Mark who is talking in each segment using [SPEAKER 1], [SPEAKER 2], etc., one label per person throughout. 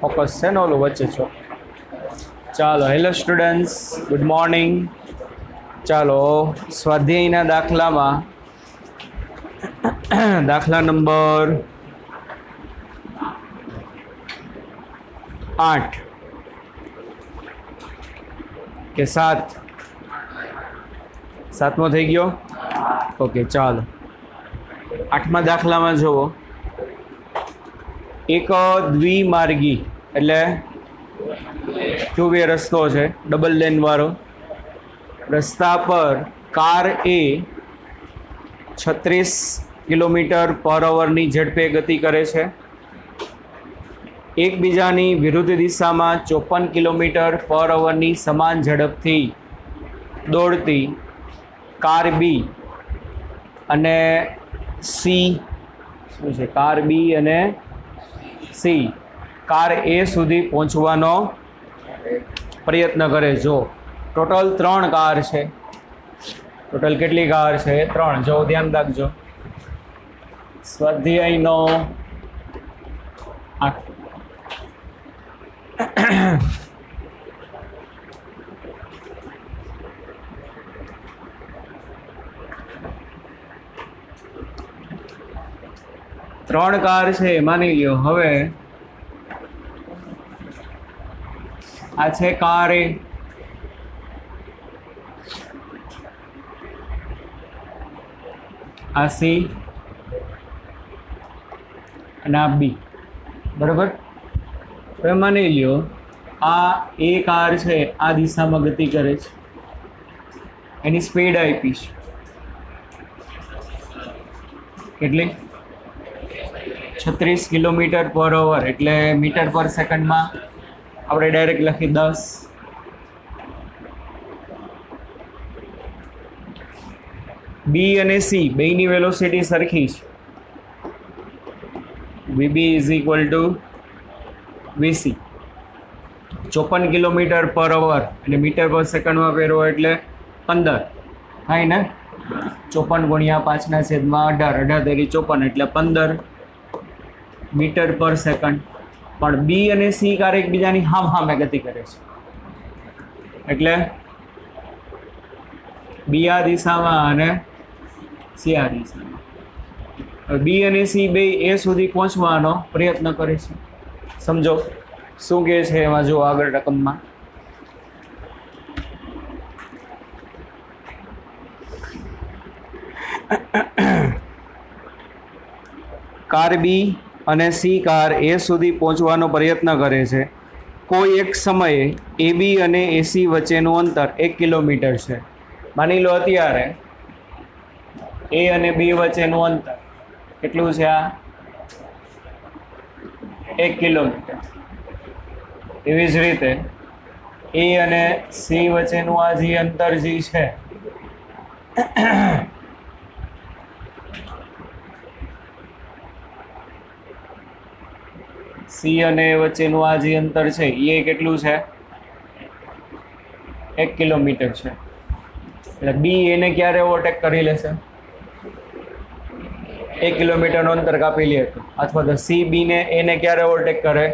[SPEAKER 1] Focus છે ને ઓલું વચ્ચે છો. ચાલો, હેલો સ્ટુડન્ટ્સ, ગુડ મોર્નિંગ. ચાલો, સ્વાધ્યાયના દાખલામાં દાખલા નંબર 8 કે 7, 7મો થઈ ગયો. ઓકે, ચાલો 8મા દાખલામાં જુઓ. એક દ્વિમાર્ગી એટલે ટુ વે રસ્તો છે, ડબલ લેન વાળો. રસ્તા પર કાર એ 36 કિલોમીટર/ની ઝડપે ગતિ કરે છે. એકબીજાની વિરુદ્ધ દિશામાં 54 કિલોમીટર/ની સમાન ઝડપથી દોડતી કાર બી અને સી શું છે, કાર બી અને સી કાર એ સુધી પહોંચવાનો પ્રયત્ન કરે. જો ટોટલ 3 કાર છે. ટોટલ કેટલી કાર છે? 3. જો ધ્યાન રાખજો. સ્વાધ્યાયનો 8. ત્રણ કાર છે, માની લ્યો. હવે આ છે કાર એ, આ સી અને આ બી, બરાબર. હવે માની લ્યો આ એ કાર છે, આ દિશામાં ગતિ કરે છે. એની સ્પીડ આપીશ કેટલી? 36 કિલોમીટર/અવર, એટલે મીટર પર સેકન્ડમાં આપણે ડાયરેક્ટ લખી 10. બી અને સી બેયની વેલોસિટી સરખી છે. VB is equal to VC. 54 કિલોમીટર/અવર એટલે મીટર પર સેકન્ડમાં ફેરવો એટલે 15 થાય ને. 54 × 5/18, 18 તેરી 54 એટલે 15 મીટર પર સેકન્ડ. પણ બી અને સી કાર એકબીજાની સામે ગતિ કરે છે, એટલે બી આ દિશામાં અને સી આ દિશામાં. બી અને સી બે એ સુધી પહોંચવાનો પ્રયત્ન કરે છે. સમજો શું કહે છે એમાં, જો આગળ રકમમાં. કાર બી અને સી કાર એ સુધી પહોંચવાનો પ્રયત્ન કરે છે. કોઈ એક સમયે એ બી અને એસી વચ્ચેનું અંતર 1 કિલોમીટર છે. માની લો અત્યારે એ અને બી વચ્ચેનું અંતર કેટલું છે? આ 1 કિલોમીટર. એવી જ રીતે એ અને સી વચ્ચેનું આ જે અંતર જે છે સી અને વચ્ચેનું આ જે અંતર છે એ કેટલું છે? 1 કિલોમીટર છે. એટલે બી એને ક્યારે ઓવરટેક કરી લેશે? 1 કિલોમીટરનું અંતર કાપી લે તો. અથવા તો સી બીને એને ક્યારે ઓવરટેક કરે?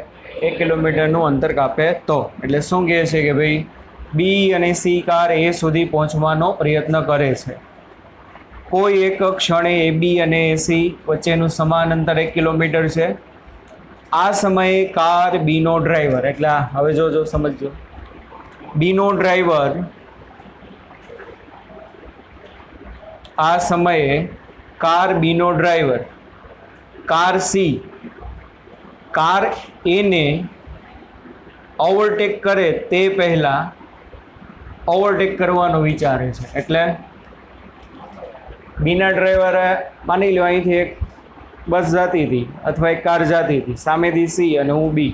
[SPEAKER 1] 1 કિલોમીટરનું અંતર કાપે તો. એટલે શું કહે છે કે ભાઈ બી અને સી કાર એ સુધી પહોંચવાનો પ્રયત્ન કરે છે. કોઈ એક ક્ષણે એ બી અને એસી વચ્ચેનું સમાન અંતર 1 કિલોમીટર છે. આ સમયે કાર બીનો ડ્રાઈવર, એટલે હવે જો સમજજો, બીનો ડ્રાઈવર આ સમયે કાર બીનો ડ્રાઈવર કાર સી કાર એને ઓવરટેક કરે તે પહેલાં ઓવરટેક કરવાનો વિચારે છે. એટલે બીના ડ્રાઈવરે માની લો અહીંથી એક બસ જતી હતી અથવા એક કાર જતી હતી, સામેથી સી અને હું બી,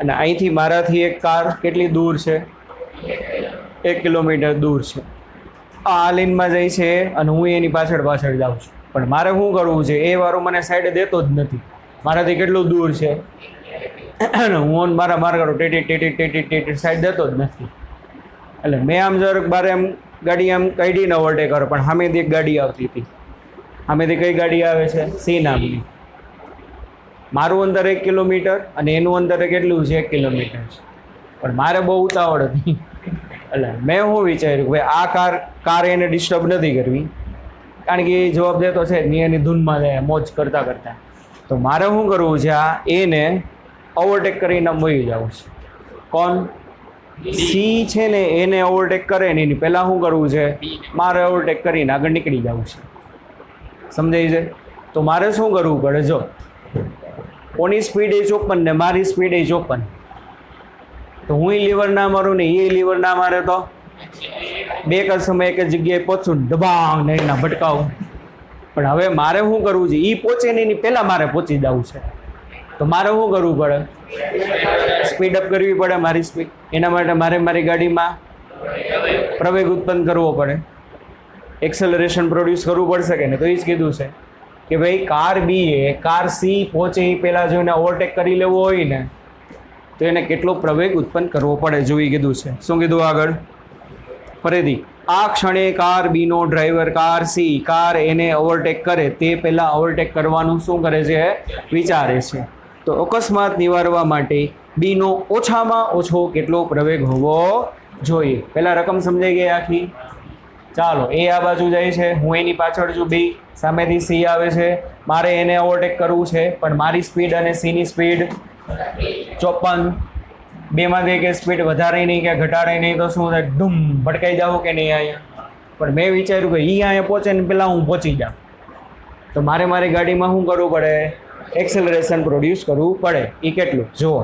[SPEAKER 1] અને અહીંથી મારાથી એક કાર કેટલી દૂર છે? 1 કિલોમીટર દૂર છે. આ લાઈનમાં જાય છે અને હું એની પાછળ જાઉં છું. પણ મારે શું કરવું છે? એ વાળો મને સાઈડ દેતો જ નથી. મારાથી કેટલું દૂર છે? હું મારા માર્ગ ટેટી સાઈડ દેતો જ નથી. એટલે મેં આમ જરાક બારે આમ ગાડી આમ કાઢીને ઓવરટેક કરો, પણ સામેથી એક ગાડી આવતી હતી. સામેથી કઈ ગાડી આવે છે? સી નામની. મારું અંતર 1 કિલોમીટર અને એનું અંતર કેટલું છે? 1 કિલોમીટર છે. પણ મારે બહુ ઉતાવળ હતી એટલે મેં શું વિચાર્યું કે ભાઈ આ કાર એને ડિસ્ટર્બ નથી કરવી, કારણ કે એ જવાબ દેતો છે એની ધૂનમાં જાય મોજ કરતાં કરતાં. તો મારે શું કરવું છે? આ એને ઓવરટેક કરીને વહી જવું છે. કોણ? સી છે ને એને ઓવરટેક કરે ને એની પહેલાં શું કરવું છે? મારે ઓવરટેક કરીને આગળ નીકળી જવું છે. સમજાય છે? તો મારે શું કરવું પડે? જો કોની સ્પીડ એ 54 ને મારી સ્પીડ એ 54, તો હું લીવર ના મારું ને એ લીવર ના મારે તો બે જ સમય એક જ જગ્યાએ પહોંચું દબાણ ને એના ભટકાવું. પણ હવે મારે શું કરવું છે? એ પહોંચે ને એની પહેલાં મારે પહોંચી જવું છે. તો મારે શું કરવું પડે? સ્પીડ અપ કરવી પડે મારી સ્પીડ. એના માટે મારે મારી ગાડીમાં પ્રવેગ ઉત્પન્ન કરવો પડે, એક્સેલરેશન પ્રોડ્યુસ કરવું પડશે કે નહીં? તો એ જ કીધું છે કે ભાઈ કાર બી એ કાર સી પહોંચે એ પહેલાં જો એને ઓવરટેક કરી લેવો હોય ને તો એને કેટલો પ્રવેગ ઉત્પન્ન કરવો પડે જોઈ કીધું છે. શું કીધું આગળ? ફરીથી આ ક્ષણે કાર બીનો ડ્રાઈવર કાર સી કાર એને ઓવરટેક કરે તે પહેલાં ઓવરટેક કરવાનું શું કરે છે? વિચારે છે. તો અકસ્માત નિવારવા માટે બીનો ઓછામાં ઓછો કેટલો પ્રવેગ હોવો જોઈએ? પહેલાં રકમ સમજાઈ ગઈ આખી? ચાલો, એ આ બાજુ જાય છે, હું એની પાછળ છું, બી સામેથી સી આવે છે, મારે એને ઓવરટેક કરવું છે, પણ મારી સ્પીડ અને સીની સ્પીડ 54, બેમાંથી કે સ્પીડ વધારે નહીં કે ઘટાડે નહીં તો શું થાય? ડૂમ ભટકાઈ જાવ કે નહીં અહીંયા? પણ મેં વિચાર્યું કે એ અહીંયા પહોંચે ને પહેલાં હું પહોંચી જાઉં. તો મારે મારી ગાડીમાં શું કરવું પડે? એક્સેલરેશન પ્રોડ્યુસ કરવું પડે. એ કેટલું જુઓ,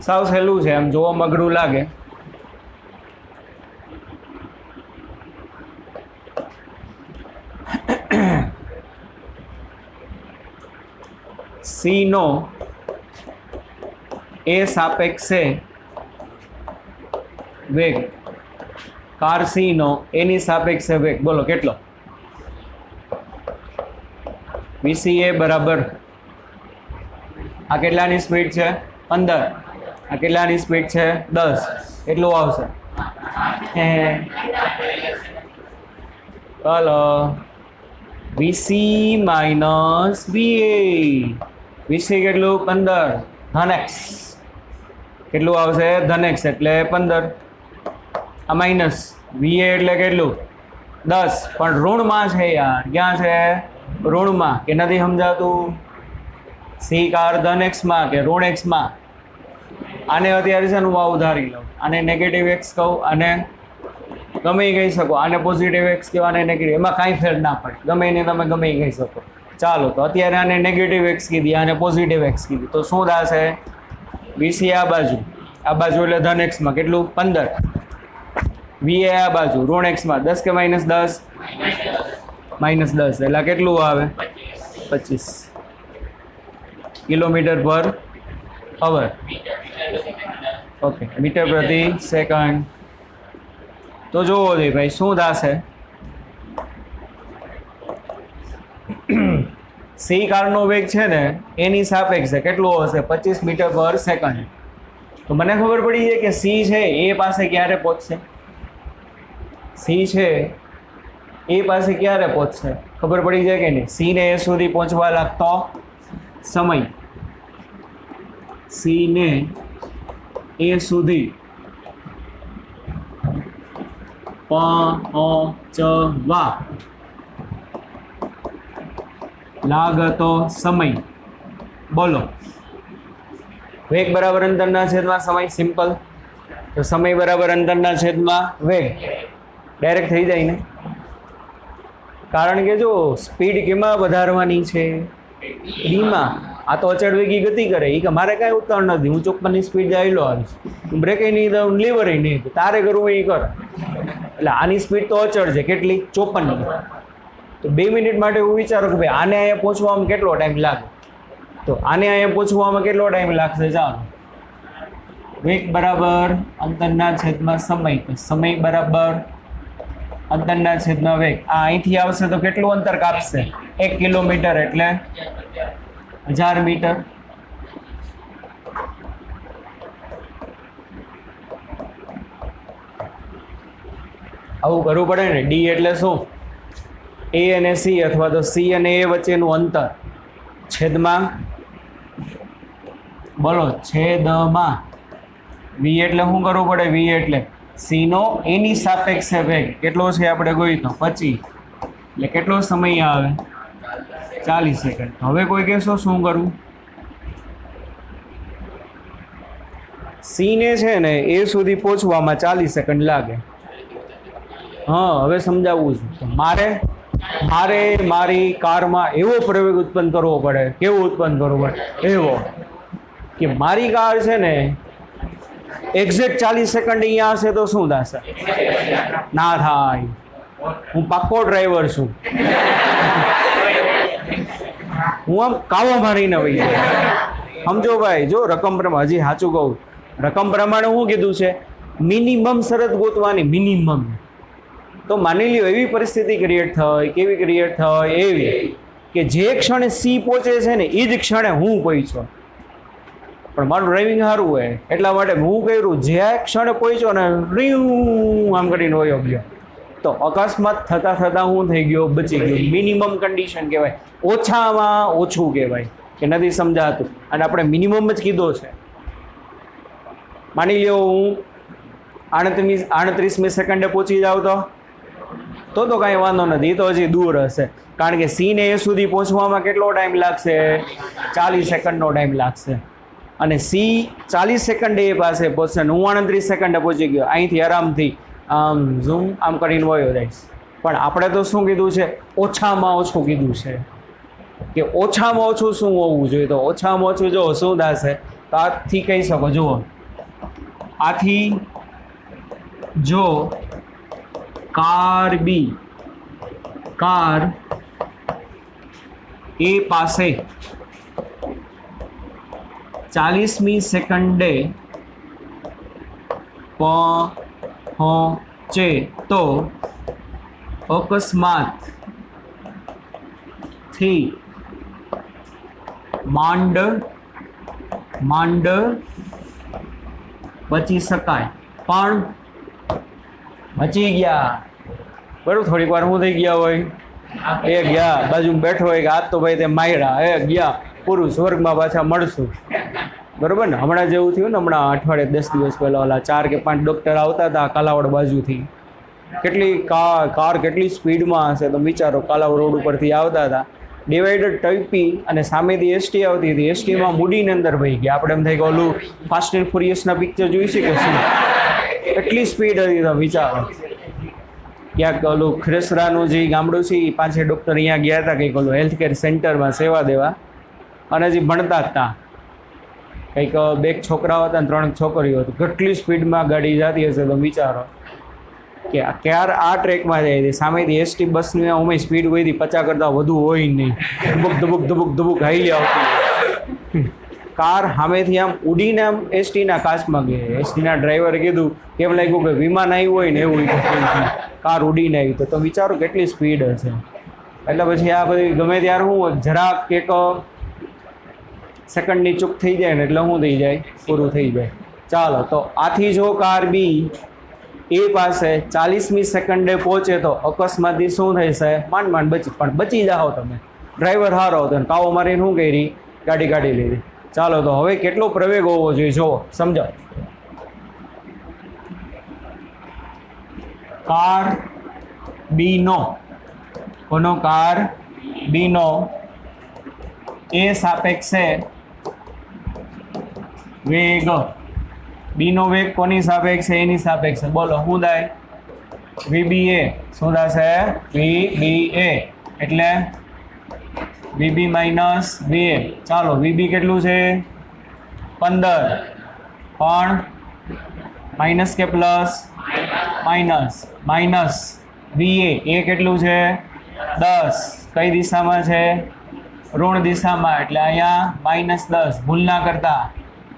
[SPEAKER 1] સાવ સહેલું છે, એમ જોવામાં અઘરું લાગે. સી નો એ સાપેક્ષે વેગ, કાર સી નો એની સાપેક્ષે વેગ, બોલો કેટલો? VCA બરાબર આ કેટલાની સ્પીડ છે? 15. આ કેટલાની સ્પીડ છે? 10. એટલું આવશે. ચાલો, VC માઇનસ VA. VC કેટલું? 15. ધન x કેટલું આવશે? ધન x એટલે 15. આ માઇનસ VA એટલે કેટલું? 10. પણ ઋણમાં છે યાર. ક્યાં છે? ઋણમાં. કે નથી સમજાતું? સી કાર ધન એક્સમાં કે ઋણ એક્સમાં? આને અત્યારે છે હું ઉધારી લઉં, આને નેગેટિવ એક્સ કહું, અને ગમે એ કહી શકો, આને પોઝિટિવ એક્સ કહો, આને નેગેટિવ, એમાં કાંઈ ફેર ના પડે, ગમે એને તમે ગમે એ કહી શકો. ચાલો, તો અત્યારે આને નેગેટિવ એક્સ કીધી, આને પોઝિટિવ એક્સ કીધી, તો શું થશે? VC આ બાજુ એટલે ધન એક્સમાં કેટલું? 15. VA આ બાજુ ઋણ એક્સમાં 10 કે -10? -10 એટલે કેટલું આવે? 25 કિલોમીટર પર અવર. ઓકે, મીટર પ્રતિ સેકન્ડ. તો જોવો દે ભાઈ શું થશે? સી કારનો વેગ છે ને એની સાપેક્ષે કેટલો હશે? 25 મીટર પર સેકન્ડ. તો મને ખબર પડી છે કે સી છે એ પાસે ક્યારે પહોંચશે? સી છે એ પાસે ક્યારે પહોંચશે? ખબર પડી જાય કે નહીં? સી ને એ સુધી પહોંચવા લાગતો સમય, સી ને એ સુધી પહોંચવા લાગતો સમય. બોલો, વેગ બરાબર અંતરના છેદમાં સમય. સિમ્પલ. તો સમય બરાબર અંતરના છેદમાં વેગ. ડાયરેક્ટ થઈ જાય ને? કારણ કે જો સ્પીડ કેમાં વધારવાની છે? ડીમાં. આ તો અચળ વેગી ગતિ કરે. એ કે મારે કાંઈ ઉતાવળ નથી, હું 54 ની સ્પીડ આવેલો આવીશ, હું બ્રેકે નહીં દઉં, લીવરે નહીં, તારે કરવું એ કર. એટલે આની સ્પીડ તો અચળ છે. કેટલી? 54. તો 2 મિનિટ માટે હું વિચારું કે ભાઈ આને અહીંયા પહોંચવામાં કેટલો ટાઈમ લાગે? તો આને અહીંયા પહોંચવામાં કેટલો ટાઈમ લાગશે? ચાલો, વેગ બરાબર અંતરના છેદમાં સમય, તો સમય બરાબર અંતરના છેદમાં વેગ. આ અહીંથી આવશે તો કેટલું અંતર કાપશે? 1 કિલોમીટર એટલે 1000 મીટર. આવું કરવું પડે ને. ડી એટલે શું? એ અને સી અથવા તો સી અને એ વચ્ચેનું અંતર છેદમાં બોલો છેદમાં વી એટલે શું કરવું પડે? વી એટલે સી નો એની સાપેક્ષે વેગ કેટલો છે આપણે ગોઈતો 25, એટલે કેટલો સમય આવે? 40 સેકન્ડ. હવે કોઈ કહેશો શું કરવું? સી ને છે ને એ સુધી પહોંચવામાં 40 સેકન્ડ લાગે. હા, હવે સમજાવવું છું. તો મારે મારી કારમાં એવો પ્રવેગ ઉત્પન્ન કરવો પડે. કેવો ઉત્પન્ન કરવો પડે? એવો કે મારી કાર છે ને એક્ઝેક્ટ 40 સેકન્ડ અહીંયા હશે તો શું થશે? ના થાય. હું પાક્કો ડ્રાઈવર છું. હું આમ કાવો મારીને વહી સમજો ભાઈ. જો રકમ પ્રમાણે, હજી સાચું કહું, રકમ પ્રમાણે શું કીધું છે? મિનિમમ શરત ગોતવાની. મિનિમમ. તો માની લ્યો એવી પરિસ્થિતિ ક્રિએટ થાય. કેવી ક્રિએટ થાય? એવી કે જે ક્ષણે સી પહોંચે છે ને એ જ ક્ષણે હું પહોંચ્યો. પણ મારું ડ્રાઇવિંગ સારું હોય એટલા માટે હું કર્યું, જે ક્ષણે પહોંચ્યો ને રીવ આમ કરીને વયો ગયો. તો અકસ્માત થતાં થતાં હું થઈ ગયો? બચી ગયો. મિનિમમ કન્ડિશન કહેવાય. ઓછામાં ઓછું કહેવાય. કે નથી સમજાતું? અને આપણે મિનિમમ જ કીધો છે. માની લ્યો હું 38મી સેકન્ડે પહોંચી જાઉં તો કાંઈ વાંધો નથી. તો હજી દૂર હશે. કારણ કે સી ને એ સુધી પહોંચવામાં કેટલો ટાઈમ લાગશે? 40 સેકન્ડનો ટાઈમ લાગશે. અને સી 40 સેકન્ડે એ પાસે પહોંચશે. હું 38 સેકન્ડે પહોંચી ગયો. અહીંથી આરામથી આમ ઝૂમ આમ કરીને વયો જઈશ. પણ આપણે તો શું કીધું છે? ઓછામાં ઓછું કીધું છે. કે ઓછામાં ઓછું શું હોવું જોઈએ? તો ઓછામાં ઓછું જો શું થશે? તો આથી કહી શકો. જુઓ, આથી જો કાર એ પાસે 40મી સેકન્ડે પહોંચે તો અકસ્માતથી માંડ બચી શકાય. પણ બચી ગયા. બરાબર? થોડીક વાર હું થઈ ગયા હોય, એ ગયા બાજુ બેઠો હોય કે આજ તો ભાઈ તે માર્યા, એ ગયા પૂરું, સ્વર્ગમાં પાછા મળશું. બરોબર ને? હમણાં જેવું થયું ને, હમણાં અઠવાડિયે 10 દિવસ પહેલાં ઓલા 4 કે 5 ડૉક્ટર આવતા હતા કાલાવડ બાજુથી. કેટલી કાર કેટલી સ્પીડમાં હશે તો વિચારો. કાલાવડ રોડ ઉપરથી આવતા હતા, ડિવાઈડર ટપી અને સામેથી એસટી આવતી હતી. એસટીમાં મૂડીની અંદર વહી ગયા. આપણે એમ થાય કે ઓલું ફાસ્ટ એન્ડ ફ્યુરિયસના પિક્ચર જોઈ છે કે શું? એટલી સ્પીડ હતી તો વિચારો. ક્યાંક ઓલું ખરેસરાનું જે ગામડું છે એ 5 ડૉક્ટર અહીંયા ગયા હતા કંઈક ઓલું હેલ્થ કેર સેન્ટરમાં સેવા દેવા, અને હજી ભણતા હતા. કંઈક 2 છોકરાઓ હતા અને 3 છોકરીઓ હતી. કેટલી સ્પીડમાં ગાડી જતી હશે તો વિચારો. કે ક્યારે આ ટ્રેકમાં જાય છે, સામેથી એસટી બસની અમે સ્પીડ હોય હતી 50 કરતાં વધુ હોય નહીં. ધબુક હાઈલી આવતી. કાર સામેથી આમ ઉડીને આમ એસટીના કાચમાં ગઈ. એસટીના ડ્રાઈવરે કીધું કેમ લાગ્યું કે વિમાન આવ્યું હોય ને એવું કાર ઉડીને આવી. તો વિચારો કેટલી સ્પીડ હશે. એટલે પછી આ બધી ગમે ત્યારે હું જરાક એક સેકન્ડની ચૂક થઈ જાય ને એટલે શું થઈ જાય? પૂરું થઈ જાય. ચાલો, તો આથી જો કાર બી એ પાસે 40મી સેકન્ડે પહોંચે તો અકસ્માતથી શું થશે? માંડ બચી. પણ બચી જાઓ તમે. ડ્રાઈવર સારો હતો ને કાવો મારીને શું કરી? ગાડી લીધી. ચાલો, તો હવે કેટલો પ્રવેગ હોવો જોઈએ જુઓ, સમજો. કાર બીનો કાર બીનો એ સાપેક્ષે વેગ. બીનો વેગ કોની સાપેક્ષે? એની સાપેક્ષે. બોલો શું થાય? VBA. શું થશે? VBA એટલે VB માઇનસ VA. ચાલો, VB કેટલું છે? 15. પણ માઇનસ કે પ્લસ? માઇનસ VA એ કેટલું છે? 10. કઈ દિશામાં છે? ઋણ દિશામાં. એટલે અહીંયા -10. ભૂલ ના કરતા.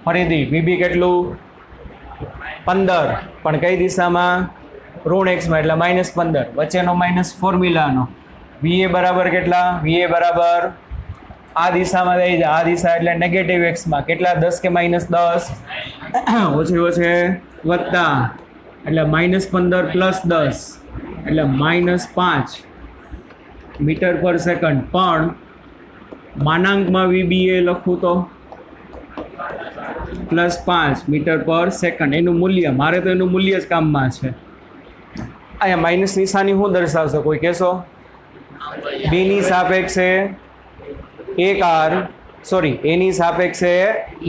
[SPEAKER 1] ફરીથી VB કેટલું? 15. પણ કઈ દિશામાં? ઋણ એક્સમાં. એટલે -15. વચ્ચેનો માઇનસ ફોર્મ્યુલાનો. VA બરાબર કેટલા? VA બરાબર આ દિશામાં થઈ જાય. આ દિશા એટલે નેગેટિવ એક્સમાં. કેટલા? 10 કે -10? ઓછે વત્તા. એટલે -15 પ્લસ 10 એટલે -5 મીટર પર સેકન્ડ. પણ માનાંકમાં VBA લખું તો પ્લસ 5 મીટર પર સેકન્ડ એનું મૂલ્ય, મારે તો એનું મૂલ્ય જ કામમાં છે. અહીંયા માઇનસ નિશાની શું દર્શાવશો કોઈ કહેશો? બીની સાપેક્ષે એ કાર સોરી એની સાપેક્ષે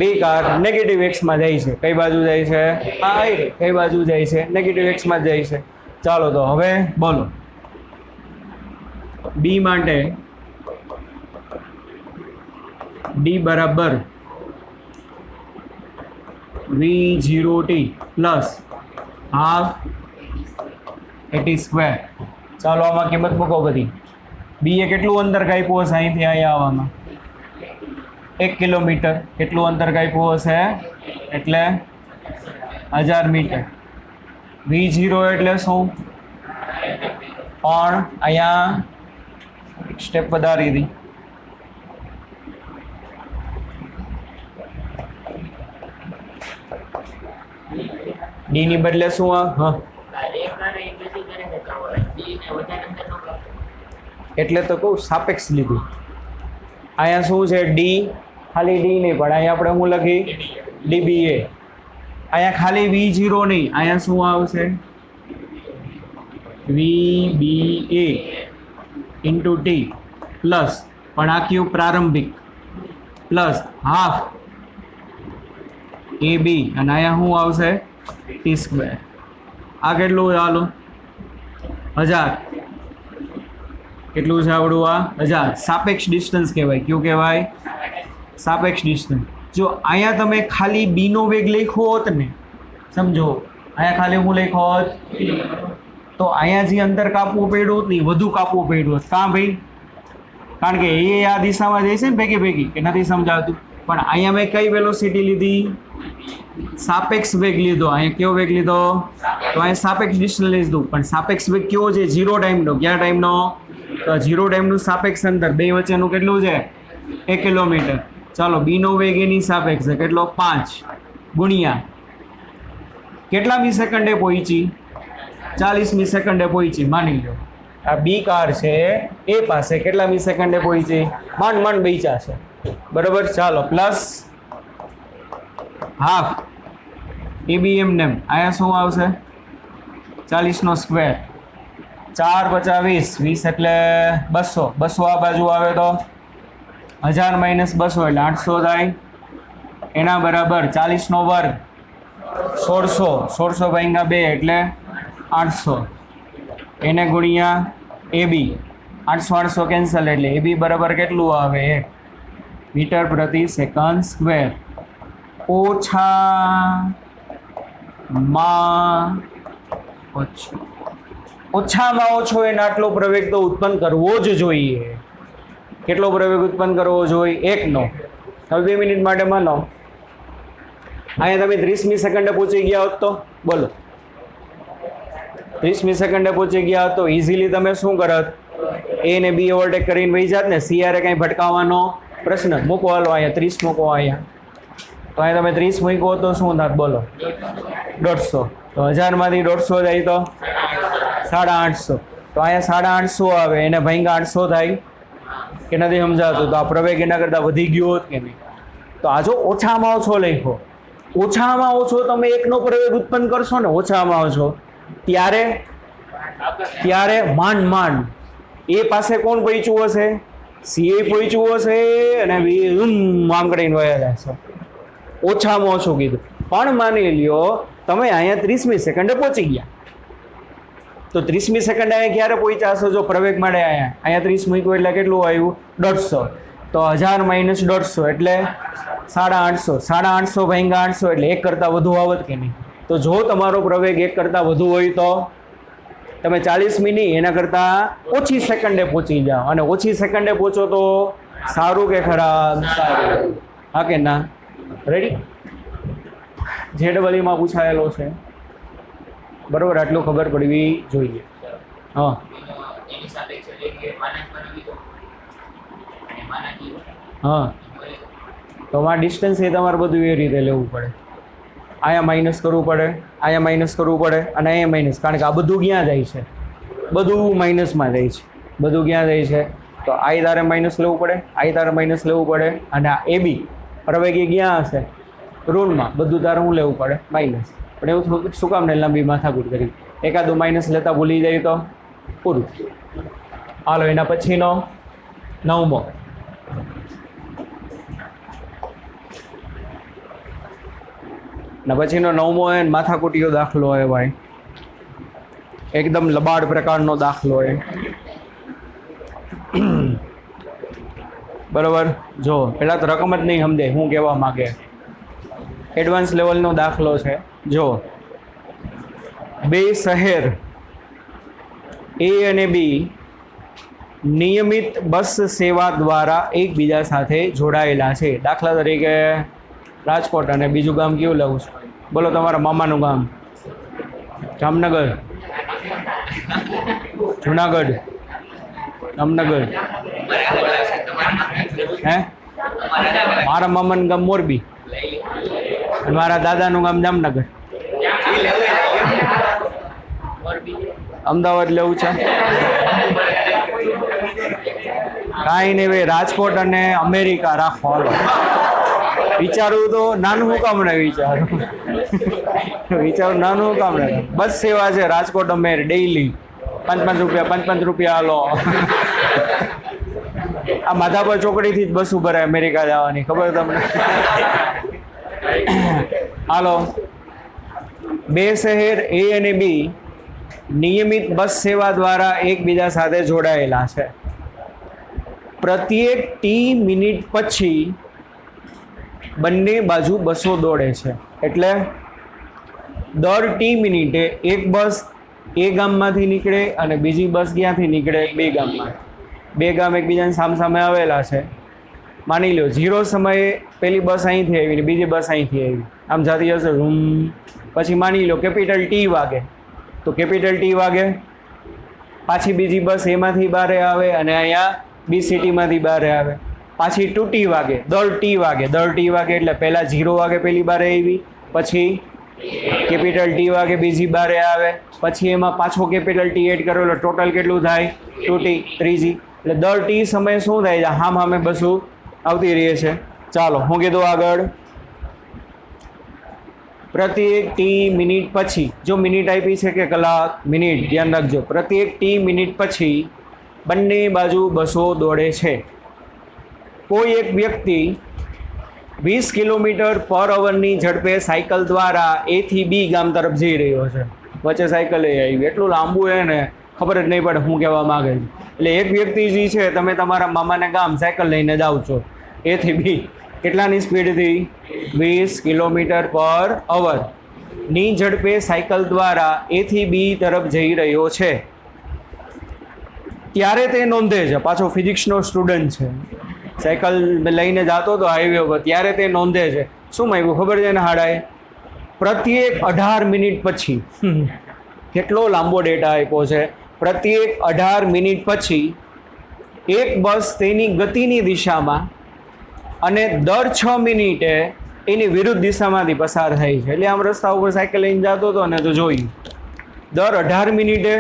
[SPEAKER 1] બે કાર નેગેટિવ એક્સમાં જાય છે. કઈ બાજુ જાય છે? આ કઈ બાજુ જાય છે? નેગેટિવ એક્સમાં જાય છે. ચાલો તો હવે બોલો બી માટે ડી બરાબર V0t plus half at square. ચાલો આમાં કિંમત મૂકો બધી. બી એ કેટલું અંતર કાપ્યું હશે અહીંથી અહીંયા આવવામાં? 1 કિલોમીટર. કેટલું અંતર કાપ્યું હશે? એટલે 1000 મીટર. V0 એટલે શું? પણ અહીંયા સ્ટેપ વધારી દી. ડી ની બદલે શું? હા એટલે તો કહું સાપેક્ષ લીધું. અહીંયા શું છે? ડી ખાલી ડી નહીં પણ અહીંયા આપણે શું લખી? ડીબીએ. અહીંયા ખાલી V0 નહીં, અહીંયા શું આવશે? VBA ઇન્ટુ ટી પ્લસ પણ આ કયું પ્રારંભિક પ્લસ હાફ AB અને અહીંયા શું આવશે? T square. આ કેટલું? ચાલો 1000. કેટલું છે આવડું? આ 1000. સાપેક્ષ ડિસ્ટન્સ કહેવાય. કયું કહેવાય? સાપેક્ષ ડિસ્ટન્સ. જો અહીંયા તમે ખાલી બી નો વેગ લખ્યો હોત ને, સમજો અહીંયા ખાલી હું લખ્યો હોત તો અહીંયા જે અંતર કાપવું પડ્યું હોત ને વધુ કાપવું પડ્યું હોત. કાં ભાઈ? કારણ કે એ આ દિશામાં જાય છે ને ભેગી ભેગી, કે નથી સમજાવતું? પણ અહીંયા મેં કઈ વેલોસિટી લીધી? સાપેક્ષ વેગ લીધો. અહીંયા કયો વેગ લીધો? તો અહીંયા સાપેક્ષ ડિસ્ટન્સ લીધું. પણ સાપેક્ષ વેગ કેવો છે? 0 ટાઈમનો. કયા ટાઈમનો? તો 0 ટાઈમનું સાપેક્ષ અંતર બે વચ્ચેનું કેટલું છે? 1 કિલોમીટર. ચાલો બી નો વેગ એની સાપેક્ષ છે કેટલો? 5 ગુણ્યા કેટલામી સેકન્ડે પહોંચી? 40મી સેકન્ડે પહોંચી. માની લો આ બી કાર છે એ પાસે કેટલામી સેકન્ડે પહોંચી? માંડ બેચા છે. બરોબર. ચાલો પ્લસ હાફ એબીએમ નેમ. અહીંયા શું આવશે? 40 નો સ્ક્વેર. 4 × 20 20 એટલે 200. 200 આ બાજુ આવે તો 1000 માઇનસ 200 એટલે 800 થાય. એના બરાબર 40 નો વર્ગ 1600. 1600 ભાગ્યા 2 એટલે 800. એને ગુણ્યા એબી. 800 કેન્સલ એટલે એબી બરાબર કેટલું આવે? 1 મીટર પ્રતિ સેકન્ડ સ્ક્વેર. ઓછામાં ઓછો એને આટલો પ્રવેગ તો ઉત્પન્ન કરવો જ જોઈએ. કેટલો પ્રવેગ ઉત્પન્ન કરવો જોઈએ? 1 નો. હવે 2 મિનિટ માટે માનો અહીંયા તમે 30મી સેકન્ડે પહોંચી ગયા હોત તો બોલો 30મી સેકન્ડે પહોંચી ગયા હોત તો ઇઝીલી તમે શું કરત? એ ને બી ઓવરટેક કરીને વહી જાત ને. સીઆરે કંઈ ભટકાવવાનો પ્રશ્ન મૂકો. હાલો અહીંયા 30 મૂકો. અહીંયા તો અહીંયા તમે 30 મૂકો તો શું થાત? બોલો 150. તો 1000 માંથી 150 જાય તો 850. તો અહીંયા 850 આવે એને ભાગ્યા 800 થાય કે નથી સમજાતું? તો આ પ્રવેગ એના કરતાં વધી ગયો હોત કે નહીં? તો આ જો ઓછામાં ઓછો લખો. ઓછામાં ઓછો તમે 1 નો પ્રવેગ ઉત્પન્ન કરશો ને ઓછામાં ઓછો ત્યારે માંડ એ પાસે કોણ પહોંચ્યું હશે? સીએ પહોંચ્યું હશે અને આમ કરીને વયા જશે. ઓછામાં ઓછું કીધું. પણ માની લ્યો તમે અહીંયા 30મી સેકન્ડે પહોંચી ગયા તો 30મી સેકન્ડે અહીંયા ક્યારે પહોંચ્યા હશો? જો પ્રવેગ મળે અહીંયા 30 મૂક્યું એટલે કેટલું આવ્યું? 150. તો 1000 માઇનસ 150 એટલે 850. 850 ભાગ્યા 800 એટલે 1 કરતાં વધુ આવત કે નહીં? તો જો તમારો પ્રવેગ 1 કરતાં વધુ હોય તો તમે 40 મિનિટ એના કરતાં ઓછી સેકન્ડે પહોંચી જાઓ. અને ઓછી સેકન્ડે પહોંચો તો સારું કે ખરાબ? સારું. હા કે ના? રેડી? જેડબલીમાં પૂછાયેલો છે. બરોબર. આટલું ખબર પડવી જોઈએ. હા હા. તો આ ડિસ્ટન્સ એ તમારે બધું એ રીતે લેવું પડે. અહીંયા માઇનસ કરવું પડે, અહીંયા માઇનસ કરવું પડે અને અહીંયા માઇનસ. કારણ કે આ બધું ક્યાં જાય છે? બધું માઇનસમાં જાય છે. બધું ક્યાં જાય છે? તો આઈ તારે માઇનસ લેવું પડે, આઈ તારે માઇનસ લેવું પડે. અને આ એબી પ્રવેગી ક્યાં હશે? ઋણમાં, બધું તારે હું લેવું પડે માઇનસ. પણ એવું થોડું શું કામ ને લાંબી માથાકૂટ કરી, એકાદું માઇનસ લેતા ભૂલી જાય તો પૂરું. હાલો એના પછીનો 9મો. ને પછીનો 9મો હોય માથાકૂટીયો દાખલો હોય ભાઈ, એકદમ લબાડ પ્રકારનો દાખલો હોય. બરોબર, જો પેલા તો રકમ જ નહીં સમજે હું કહેવા માગે. એડવાન્સ લેવલનો દાખલો છે. જો બે શહેર એ અને બી નિયમિત બસ સેવા દ્વારા એકબીજા સાથે જોડાયેલા છે. દાખલા તરીકે રાજકોટ અને બીજું ગામ કયું લઉં છું? બોલો તમારા મામાનું ગામ. જામનગર, જુનાગઢ, જામનગર. હે, મારા મામાનું ગામ મોરબી અને મારા દાદાનું ગામ જામનગર. અમદાવાદ લેવું છે? કાંઈ નહીં ભાઈ, રાજકોટ અને અમેરિકા રાખો. હાલો, વિચારવું તો નાનું હું કામ ને વિચારું, વિચારું નાનું હું કામ ને. બસ સેવા છે રાજકોટ અમેર ડેઈલી, 5-5 રૂપિયા 5-5 રૂપિયા. હાલો, આ માધાપર ચોકડીથી જ બસ ભરાય અમેરિકા જવાની, ખબર તમને? હાલો, બે શહેર એ અને બી નિયમિત બસ સેવા દ્વારા એકબીજા સાથે જોડાયેલા છે. પ્રત્યેક ટી મિનિટ પછી બંને બાજુ બસો દોડે છે. એટલે દર ટી મિનિટે એક બસ એ ગામમાંથી નીકળે અને બીજી બસ ક્યાંથી નીકળે? બે ગામમાં. બે ગામ એકબીજાની સામસામે આવેલા છે. માની લો 0 સમયે પેલી બસ અહીંથી આવી ને બીજી બસ અહીંથી આવી, આમ જતી હશે રૂમ. પછી માની લો કેપિટલ ટી વાગે, તો કેપિટલ ટી વાગે પાછી બીજી બસ એમાંથી બહાર આવે અને અહીંયા બી સિટીમાંથી બહાર આવે. પાછી 2T વાગે, દર ટી વાગે, દર ટી વાગે એટલે પહેલાં 0 વાગે પેલી બારે આવી, પછી કેપિટલ ટી વાગે બીજી બારે આવે, પછી એમાં પાછો કેપિટલ ટી એડ કરો એટલે ટોટલ કેટલું થાય? 2T ત્રીજી. એટલે દર ટી સમયે શું થાય છે? હામ હામે બસું આવતી રહે છે. ચાલો હું કીધું આગળ, પ્રત્યેક ટી મિનિટ પછી, જો મિનિટ આપી છે કે કલાક? મિનિટ, ધ્યાન રાખજો. પ્રત્યેક ટી મિનિટ પછી બંને બાજુ બસો દોડે છે. કોઈ એક વ્યક્તિ 20 કિલોમીટર પર અવરની ઝડપે સાયકલ દ્વારા એ થી બી ગામ તરફ જઈ રહ્યો છે. વચ્ચે સાયકલ આવી, એટલું લાંબુ છે ને ખબર જ નહીં પડે હું કહેવા માગે છે. એટલે એક વ્યક્તિ જે છે, તમે તમારા મામાને ગામ સાયકલ લઈને જાઓ છો એ થી બી, કેટલાની સ્પીડથી? 20 કિલોમીટર પર અવર ની ઝડપે સાયકલ દ્વારા એ થી બી તરફ જઈ રહ્યો છે. ત્યારે તે નોંધે છે, પાછો ફિઝિક્સનો સ્ટુડન્ટ છે, સાયકલ લઈને જતો હતો હાઈવે ઉપર, ત્યારે તે નોંધે છે શું માંગ્યું ખબર છે ને હાડાએ? પ્રત્યેક 18 મિનિટ પછી. કેટલો લાંબો ડેટા આપ્યો છે. પ્રત્યેક 18 મિનિટ પછી એક બસ તેની ગતિની દિશામાં અને દર 6 મિનિટે એની વિરુદ્ધ દિશામાંથી પસાર થાય છે. એટલે આમ રસ્તા ઉપર સાયકલ લઈને જતો હતો ને તો જોયું, દર 18 મિનિટે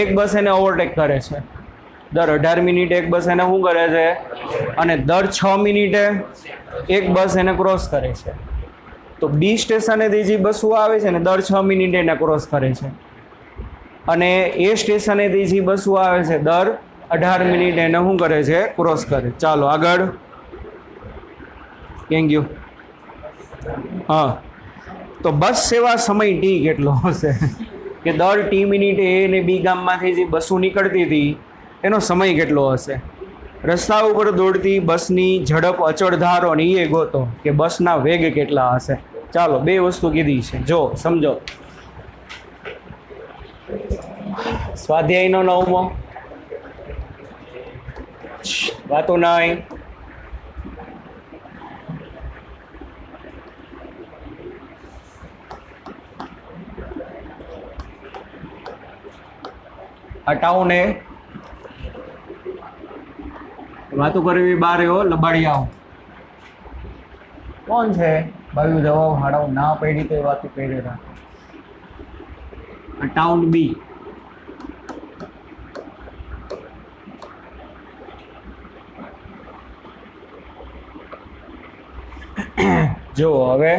[SPEAKER 1] એક બસ એને ઓવરટેક કરે છે. દર 18 મિનિટે એક બસ એને શું કરે છે? અને દર 6 મિનિટે એક બસ એને ક્રોસ કરે છે. તો બી સ્ટેશનેથી જે બસો આવે છે ને દર 6 મિનિટે એને ક્રોસ કરે છે, અને એ સ્ટેશનેથી જે બસો આવે છે દર 18 મિનિટે એને શું કરે છે? ક્રોસ કરે. ચાલો આગળ. Thank you. હા, તો બસ સેવા સમય ટી કેટલો હશે? કે દર ટી મિનિટે એ અને બી ગામમાંથી જે બસો નીકળતી હતી એનો સમય કેટલો હશે? રસ્તા ઉપર દોડતી બસની ઝડપ અચળ ધારો અને એ ગોતો કે બસના વેગ કેટલા હશે. ચાલો, બે વસ્તુ કીધી છે, જો સમજો. સ્વાધ્યાયનો 9મો, વાતો નહીં. હટાવને વાતો કરવી બાર એવો લબાડિયાઓ. કોણ છે? બાયું જવાબ હાડાઓ ના પડી તો વાતો કરી રહ્યા. ટાઉન બી. જો હવે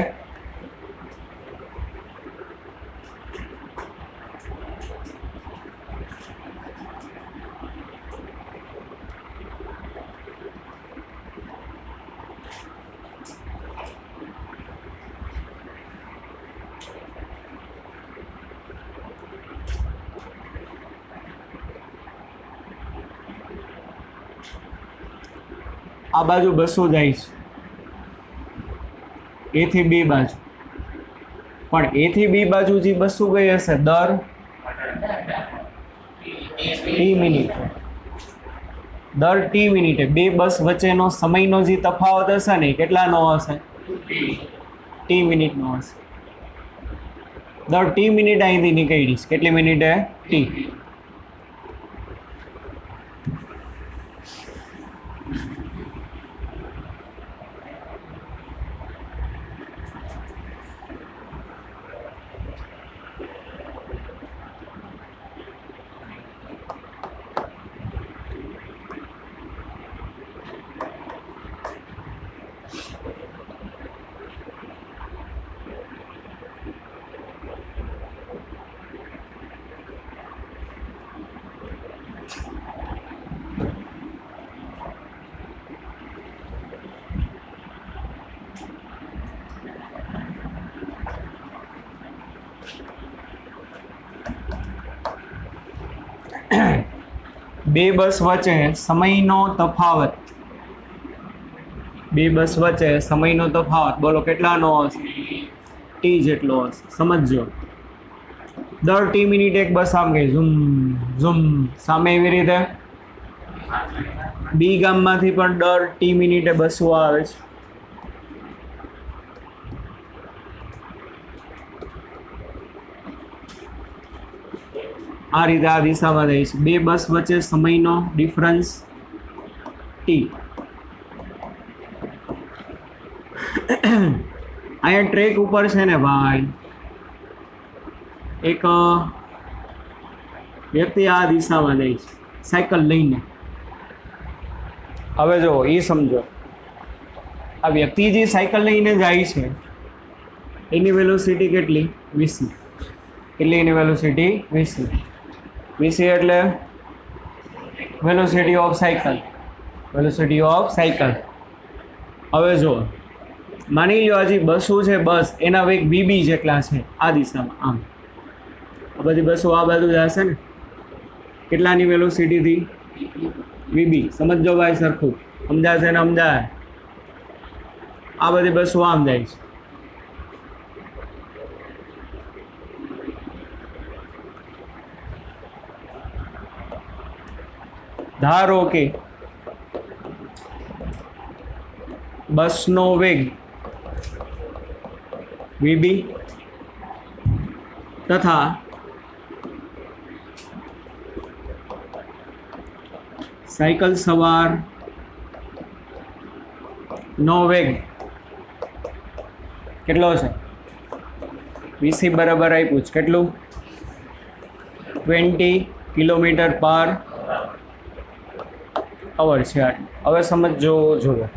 [SPEAKER 1] આ બાજુ 200 જાય છે એ થી બી બાજુ, પણ એ થી બી બાજુ જે 200 ગઈ હશે દર ટી મિનિટ, દર ટી મિનિટે બે બસ વચ્ચેનો સમયનો જે તફાવત હશે ને કેટલાનો હશે? ટી મિનિટનો હશે. દર ટી મિનિટ અહીંથી નીકળીશ, કેટલી મિનિટે? ટી. બે બસ વચ્ચે સમયનો તફાવત, બે બસ વચ્ચે સમયનો તફાવત બોલો કેટલાનો હશે? ટી જેટલો હશે. સમજજો, દર ટી મિનિટ એક બસ આમ ગઈ ઝૂમ ઝૂમ સામે, એવી રીતે બી ગામમાંથી પણ દર ટી મિનિટે બસો આવે છે. આ રીતે આ દિશામાં જાય છે. બે બસ વચ્ચે સમયનો ડિફરન્સ ટી. અહીંયા ટ્રેક ઉપર છે ને ભાઈ એક વ્યક્તિ આ દિશામાં જાય છે સાયકલ લઈને. હવે જો એ સમજો, આ વ્યક્તિ જે સાયકલ લઈને જાય છે એની વેલોસિટી કેટલી? 20. કેટલી એની વેલોસિટી? 20. 20 એટલે velocity of cycle, velocity of cycle. હવે જો માની લો હજી બસો છે બસ, એના વેગ વીબી જેટલા છે આ દિશામાં, આમ આ બધી બસો આ બાજુ જશે ને, કેટલાની વેલોસિટીથી? વીબી. સમજો ભાઈ સરખું, સમજાશે ને? સમજાય? આ બધી બસો આમ જાય છે. ધારો કે બસનો વેગ વીબી તથા સાયકલ સવાર નો વેગ કેટલો છે? વીસી બરાબર આપ્યું છે કેટલું? 20 કિલોમીટર પર અવર છે. હવે સમજો જોયો,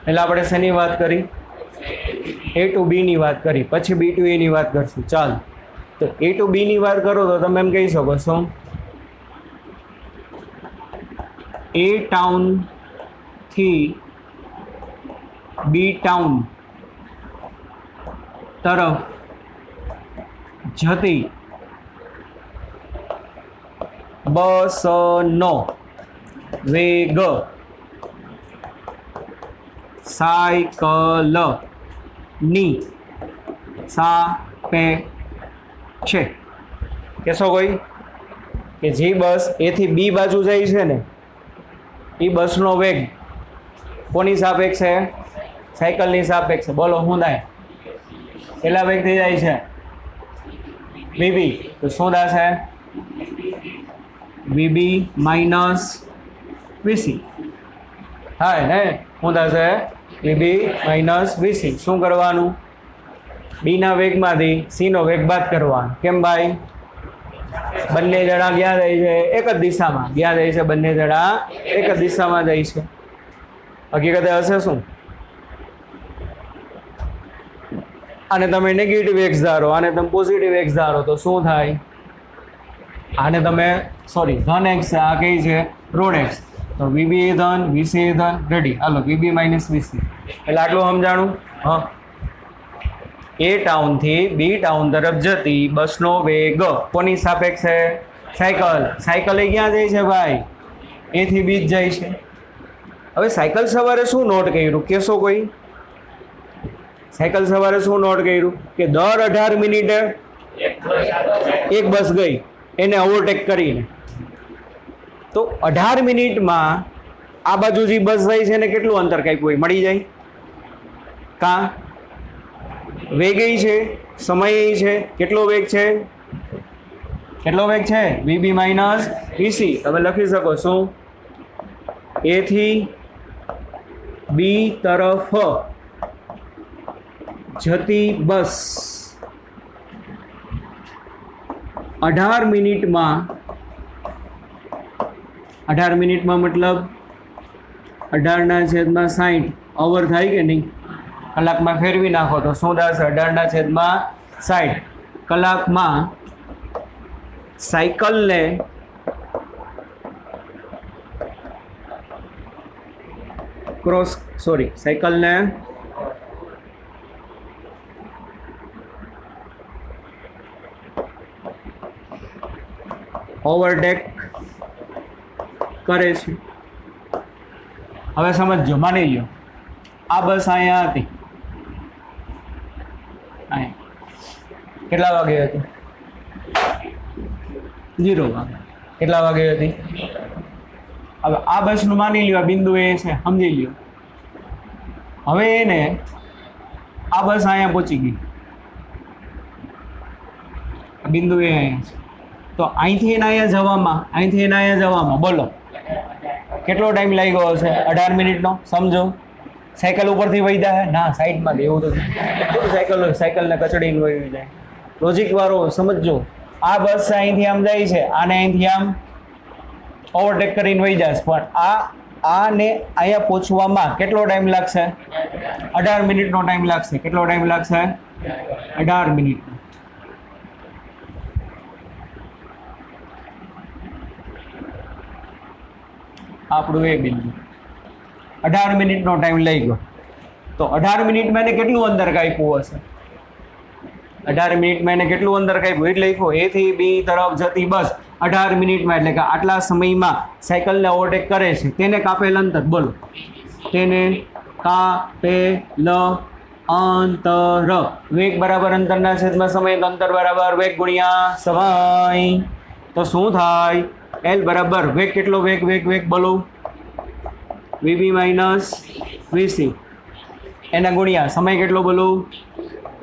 [SPEAKER 1] એટલે આપણે શેની વાત કરી? એ ટુ બી ની વાત કરી, પછી બી ટુ એ ની વાત કરશું. ચાલ, તો એ ટુ બી ની વાત કરો તો તમે એમ કહી શકો છો એ ટાઉન થી બી ટાઉન તરફ જતી બસનો વેગ સાયકલની સાપેક્ષે. કહેશો કોઈ કે જે બસ એથી બી બાજુ જાય છે ને એ બસનો વેગ કોની સાપેક્ષે? સાયકલની સાપેક્ષે. બોલો શું થાય? કેટલા વેગ થઈ જાય છે? વીબી. તો શું થશે? વીબી માઇનસ વીસી થાય ને? શું થશે? VB minus VC. શું કરવાનું? બીના વેગમાંથી સીનો વેગ બાદ કરવાનો. કેમ ભાઈ? બંને જણા ક્યાં જાય છે? એક જ દિશામાં. ક્યાં જાય છે? બંને જણા એક જ દિશામાં જાય છે. હકીકતે હશે શું? આને તમે નેગેટિવ એક્સ ધારો, આને તમે પોઝિટિવ એક્સ ધારો તો શું થાય? આને તમે ધન એક્સ, આ કઈ છે? ઋણ એક્સ. તો વીબી એ ધન, વીસી એ ધન. રેડી? હાલો, વીબી માઇનસ વીસી એટલે આટલું સમજાણું. હા, એ ટાઉનથી બી ટાઉન તરફ જતી બસનો વેગ કોની સાપેક્ષે? સાયકલ. સાયકલ એ ક્યાં જાય છે ભાઈ? એથી બી જ જાય છે. હવે સાયકલ સવારે શું નોટ કર્યું કેશો કોઈ? સાયકલ સવારે શું નોટ કર્યું કે દર 18 મિનિટે એક બસ ગઈ એને ઓવરટેક કરીને. તો 18 મિનિટમાં આ બાજુ જે બસ જાય છે એને કેટલું અંતર કાપ્યું હોય? મળી જાય. કાં વેગ છે, સમય છે, કેટલો વેગ છે? કેટલો વેગ છે? VB minus VC. તમે લખી શકો શું? એથી બી તરફ જતી બસ 18 મિનિટમાં, 18 મિનિટમાં મતલબ 18/60 અવર થાય કે નહીં? કલાકમાં ફેરવી નાખો તો શું થશે? 18/60 કલાકમાં સાયકલને સાયકલને ઓવરટેક કરે છે. હવે સમજો, માની લો આ બસ અહીંયા હતી, કેટલા વાગે હતી? 0 વાગે. કેટલા વાગે હતી? હવે આ બસનું માની લ્યો બિંદુ એ છે, સમજી લ્યો. હવે એને આ બસ અહીંયા પહોંચી ગઈ, બિંદુ એ અહીંયા છે. તો અહીંથી એને અહીંયા જવામાં બોલો કેટલો ટાઈમ લાગ્યો હશે? 18 મિનિટનો. સમજો, સાયકલ ઉપરથી વહી જાય ના સાઈડમાં એવું તો સાયકલને કચડીને વહી જાય. લોજિક વાળો સમજો. આ બસ અહીંથી આમ જાય છે, આને અહીંથી આમ ઓવરટેક કરીને વહી જશે, પણ આને અહીંયા પહોંચવામાં કેટલો ટાઈમ લાગશે? 18 મિનિટનો ટાઈમ લાગશે. કેટલો ટાઈમ લાગશે? 18 મિનિટ. આપણું એ બિંદુ 18 મિનિટનો ટાઈમ લઈ ગયો. તો 18 મિનિટમાં એને કેટલું અંતર કાપ્યું હશે? 18 મિનિટમાં એને કેટલું અંતર કાપ્યું એટલે લખ્યું એથી બી તરફ જતી બસ 18 મિનિટમાં, એટલે કે આટલા સમયમાં સાયકલને ઓવરટેક કરે છે તેને કાપેલ અંતર. બોલો, તેને કાપેલ અંતર. વેગ બરાબર અંતરના છેદમાં સમય, તો અંતર બરાબર વેગ ગુણ્યા સમય. તો શું થાય? એલ બરાબર વેગ કેટલો? વેગ બોલો, વીબી માઇનસ વીસી એના ગુણ્યા સમય કેટલો બોલો?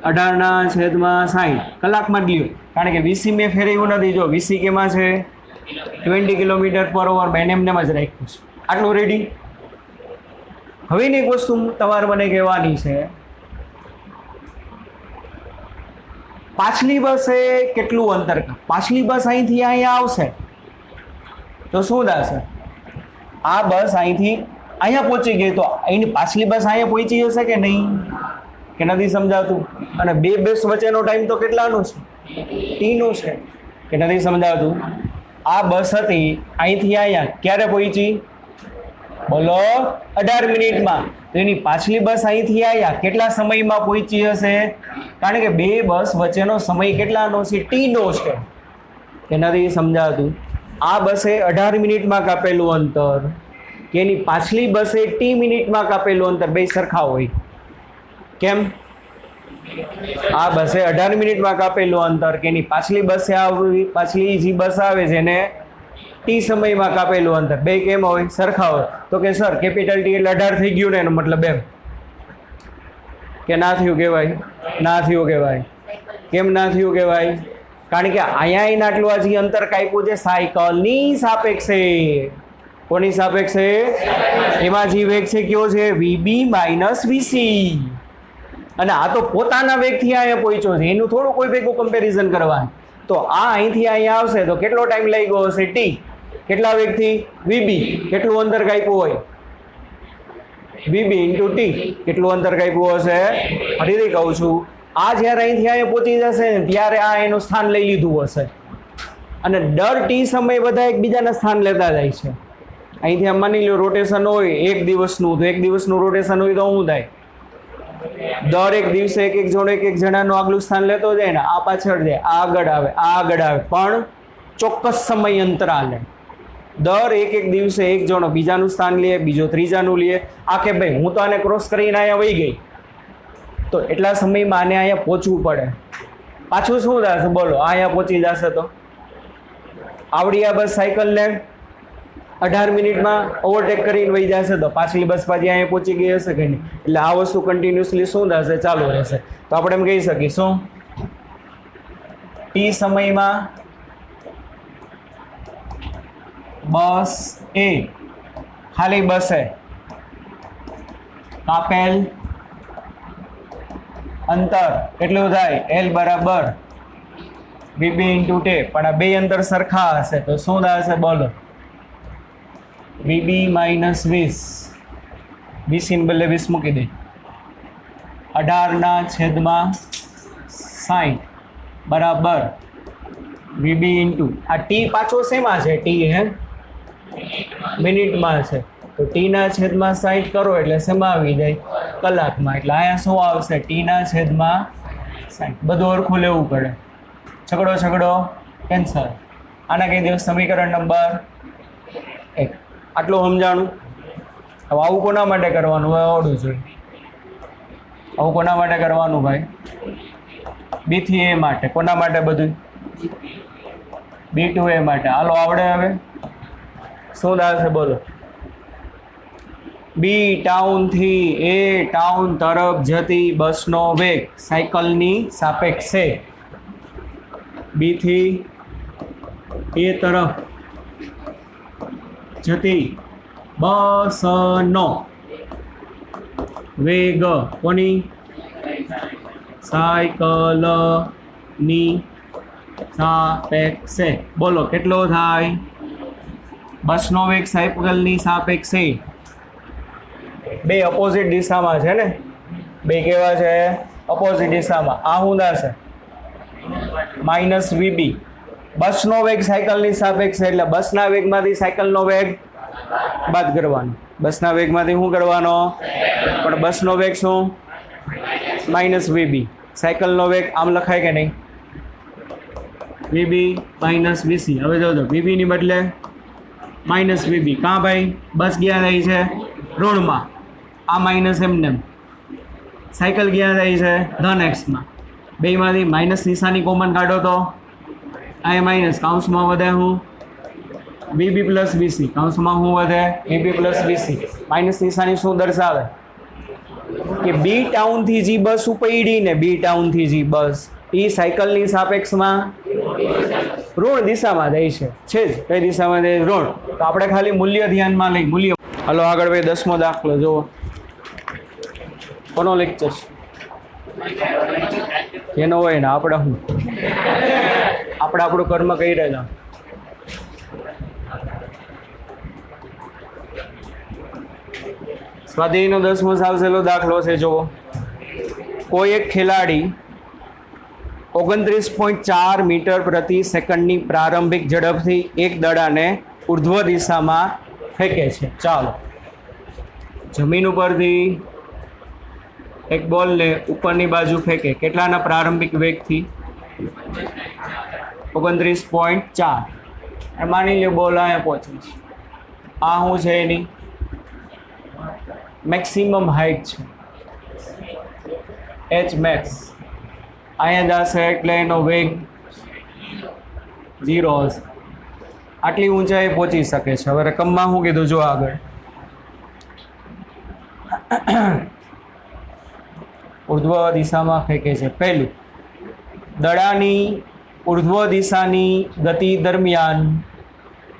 [SPEAKER 1] 18/60 કલાકમાં જ લ્યો, કારણ કે વીસી મેં ફેરવ્યું નથી. જો વીસી કેમાં છે? 20 કિલોમીટર/અવર. મેં એમને જ રાખ્યું છે. આટલું રેડી. હવે એક વસ્તુ તમારે મને કહેવાની છે, પાછલી બસે કેટલું અંતર? પાછલી બસ અહીંથી અહીંયા આવશે તો શું થશે? આ બસ અહીંથી અહીંયા પહોંચી ગઈ તો અહીંની પાછલી બસ અહીંયા પહોંચી જશે કે નહીં? કે નથી સમજાતું? અને બે બસ વચ્ચેનો ટાઈમ તો કેટલાનો છે? ટીનો છે. કે નથી સમજાતું? આ બસ હતી અહીંથી અહીંયા ક્યારે પહોંચી? બોલો, 18 મિનિટમાં. તો એની પાછલી બસ અહીંથી અહીંયા કેટલા સમયમાં પહોંચી હશે? કારણ કે બે બસ વચ્ચેનો સમય કેટલાનો છે? ટીનો છે. કે નથી સમજાતું? આ બસે 18 મિનિટમાં કાપેલું અંતર કે એની પાછલી બસે ટી મિનિટમાં કાપેલું અંતર બે સરખા હોય. કેમ? આ બસે 18 મિનિટમાં કાપેલું અંતર કે એની પાછલી જે બસ આવે છે એને ટી સમયમાં કાપેલું અંતર બે કેમ હોય? સરખા હોય. તો કે સર કેપિટલ ટી એટલે 18 થઈ ગયું ને, એનો મતલબ એમ કે ના થયું કહેવાય? ના થયું કહેવાય. કેમ ના થયું કહેવાય? કારણ કે અહીંયા આટલું આ જે અંતર કાપ્યું છે સાયકલની સાપેક્ષે. કોની સાપેક્ષે? એમાં જે વેગ છે કયો છે? VB minus VC. અને આ તો પોતાના વેગથી અહીંયા પહોંચ્યો છે, એનું થોડું કોઈ ભેગું કમ્પેરિઝન કરવાનું. તો આ અહીંથી અહીંયા આવશે તો કેટલો ટાઈમ લઈ ગયો હશે? ટી. કેટલા વેગથી? વીબી. કેટલું અંતર કાપ્યું હોય? VB into T. કેટલું અંતર કાપ્યું હશે? ફરીથી કહું છું, આ જ્યારે અહીંથી અહીંયા પહોંચી જશે ને ત્યારે આ એનું સ્થાન લઈ લીધું હશે, અને દર ટી સમય બધા એકબીજાના સ્થાન લેતા જાય છે. અહીંથી આમ માની લો રોટેશન હોય એક દિવસનું, તો એક દિવસનું રોટેશન હોય તો શું થાય? દરેક દિવસે એક એક જણાનું આગલું સ્થાન લેતો જાય ને, આ પાછળ જાય, આ આગળ આવે, આ આગળ આવે, પણ ચોક્કસ સમય અંતરાલે. દર એક દિવસે એક જણો બીજાનું સ્થાન લે, બીજો ત્રીજાનું લે. આ કે ભાઈ હું તો આને ક્રોસ કરીને અહીંયા વહી ગઈ, તો એટલા સમયમાં આને અહીંયા પહોંચવું પડે. પાછું શું થશે બોલો? અહીંયા પહોંચી જશે તો આવડી આ બસ સાયકલને 18 મિનિટમાં ઓવરટેક કરીને વહી જશે, તો પાછલી બસ પાછી અહીંયા પહોંચી ગઈ હશે કે નહીં? એટલે આ વસ્તુ કન્ટિન્યુઅસલી શું થશે? ચાલુ રહેશે. તો આપણે એમ કહી શકીશું ટી સમયમાં બસ એ ખાલી બસે કાપેલ અંતર કેટલું થાય? એલ બરાબર વીબી ઇન્ટુ ટી. પણ આ બે અંતર સરખા હશે તો શું થશે બોલો? VB minus 20. 20 બદલે 20 મૂકી દે. 18/60 બરાબર વીબી ઇન્ટુ આ ટી પાછો શેમાં છે? ટી હે મિનિટમાં છે, તો ટીના છેદમાં 60 કરો એટલે શેમાં આવી જાય? કલાકમાં. એટલે અહીંયા શું આવશે? ટીના છેદમાં 60. બધું ઓળખું લેવું પડે. છગડો કેન્સલ. આના કહી દો સમીકરણ નંબર 1. આટલું સમજાણું. હવે આવું કોના માટે કરવાનું? હવે આવડવું જોઈએ. આવું કોના માટે કરવાનું ભાઈ? બી થી એ માટે. કોના માટે બધું? બી ટુ એ માટે. હાલો આવડે. હવે શું થશે બોલો? બી ટાઉનથી એ ટાઉન તરફ જતી બસનો વેગ સાયકલની સાપેક્ષે બી થી એ તરફ જતી બસનો વેગ કોની? સાયકલની સાપેક્ષે. બોલો કેટલો થાય? બસનો વેગ સાયકલની સાપેક્ષે. બે અપોઝિટ દિશામાં છે ને, બે કેવા છે? અપોઝિટ દિશામાં. આ શું થશે? Minus VB. બસનો વેગ સાયકલની સાપેક્ષે એટલે બસના વેગમાંથી સાયકલનો વેગ બાદ કરવાનો. બસના વેગમાંથી શું કરવાનો? પણ બસનો વેગ શું? Minus VB. સાયકલનો વેગ આમ લખાય કે નહીં? VB minus VC. હવે જોજો વીબીની બદલે માઇનસ વીબી. કાં ભાઈ? બસ ગયા રહી છે ઋણમાં, આ માઇનસ એમને. સાયકલ ગયા રહી છે ધન એક્સમાં. બેમાંથી માઇનસ નિશાની કોમન કાઢો તો આ માઇનસ. કાઉન્સમાં વધે હું? VB plus VC. કાઉન્સમાં શું વધે? VB plus VC. માઇનસ નિશાની શું દર્શાવે? કે બી ટાઉનથી જી બસ ઉપડી ને, બી ટાઉનથી જી બસ એ સાયકલની સાપેક્ષમાં ઋણ દિશામાં જાય છે. જ કઈ દિશામાં જાય? ઋણ. તો આપણે ખાલી મૂલ્ય ધ્યાનમાં લઈ. મૂલ્ય. હલો આગળ ભાઈ 10મો દાખલો જુઓ. કોનો લેક્ચર છે? એનો હોય ને આપણે શું? આપણે આપણું કર્મ કઈ રહ્યા. સ્વાધ્યાયનો 10મો સાવસેલો દાખલો છે જુઓ. કોઈ એક ખેલાડી 29.4 મીટર પ્રતિ સેકન્ડની પ્રારંભિક ઝડપથી એક દડાને ઉર્ધ્વ દિશામાં ફેંકે છે. ચાલો, જમીન ઉપરથી એક બોલને ઉપરની બાજુ ફેંકે. કેટલાના પ્રારંભિક વેગથી? 29.4. માની લો બોલ અહીંયા પહોંચે છે. આ શું છે? એની મેક્સિમમ હાઇટ છે, એચ મેક્સ. અહીંયા જશે એટલે એનો વેગ 0 હશે. આટલી ઊંચાઈ પહોંચી શકે છે. હવે રકમમાં શું કીધું જો આગળ? ઉર્ધ્વ દિશામાં ફેંકે છે. પહેલું, દડાની ઉર્ધ્વ દિશાની ગતિ દરમિયાન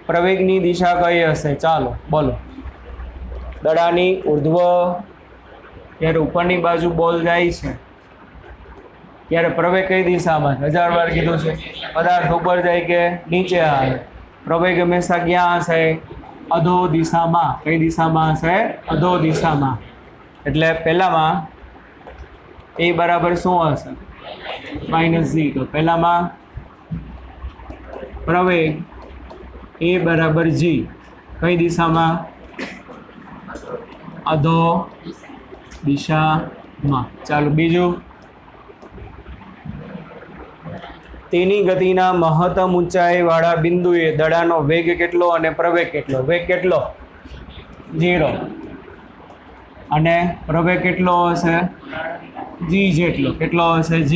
[SPEAKER 1] પ્રવેગની દિશા કઈ હશે? ચાલો બોલો. દડાની ઉર્ધ્વ જ્યારે ઉપરની બાજુ બોલ જાય છે ત્યારે પ્રવેગ કઈ દિશામાં? 1000 વાર કીધું છે. પદાર્થ ઉપર જાય કે નીચે આવે? પ્રવેગ હંમેશા ક્યાં હશે? અધો દિશામાં. કઈ દિશામાં હશે? અધો દિશામાં. એટલે પહેલામાં એ બરાબર શું હશે? -g. તો પહેલામાં પ્રવેગ એ બરાબર g. કઈ દિશામાં? અધો દિશામાં. ચાલો બીજું. તેની ગતિના મહત્તમ ઊંચાઈ વાળા બિંદુએ દડાનો વેગ કેટલો અને પ્રવેગ કેટલો? વેગ કેટલો? 0. અને પ્રવેગ કેટલો હશે? g જેટલો. કેટલો હશે? g.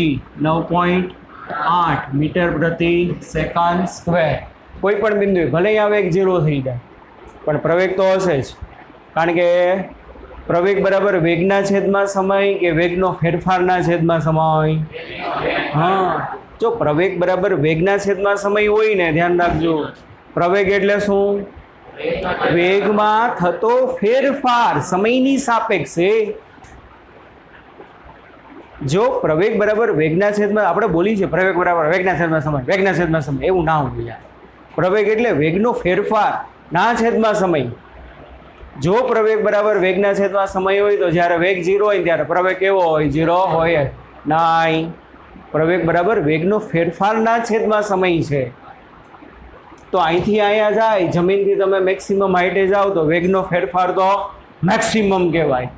[SPEAKER 1] 9.8 મીટર પ્રતિ સેકન્ડ સ્ક્વેર. કોઈ પણ બિંદુએ ભલે અહીંયા વેગ 0 થઈ જાય પણ પ્રવેગ તો હશે જ, કારણ કે પ્રવેગ બરાબર વેગના છેદમાં સમય કે વેગનો ફેરફારના છેદમાં સમય? હા, જો પ્રવેગ બરાબર વેગના છેદમાં સમય હોય ને, ધ્યાન રાખજો, પ્રવેગ એટલે શું? વેગમાં થતો ફેરફાર સમયની સાપેક્ષે. જો પ્રવેગ બરાબર વેગના છેદમાં, આપણે બોલી છે પ્રવેગ બરાબર વેગના છેદમાં સમય, વેગના છેદમાં સમય, એવું ના હોય યાર. પ્રવેગ એટલે વેગનો ફેરફાર ના છેદમાં સમય. જો પ્રવેગ બરાબર વેગના છેદમાં સમય હોય તો જ્યારે વેગ 0 હોય ત્યારે પ્રવેગ કેવો હોય? 0 હોય નહીં. પ્રવેગ બરાબર વેગનો ફેરફારના છેદમાં સમય છે. તો અહીંથી અહીંયા જાય, જમીનથી તમે મેક્સિમમ હાઈટે જાઓ તો વેગનો ફેરફાર તો મેક્સિમમ કહેવાય.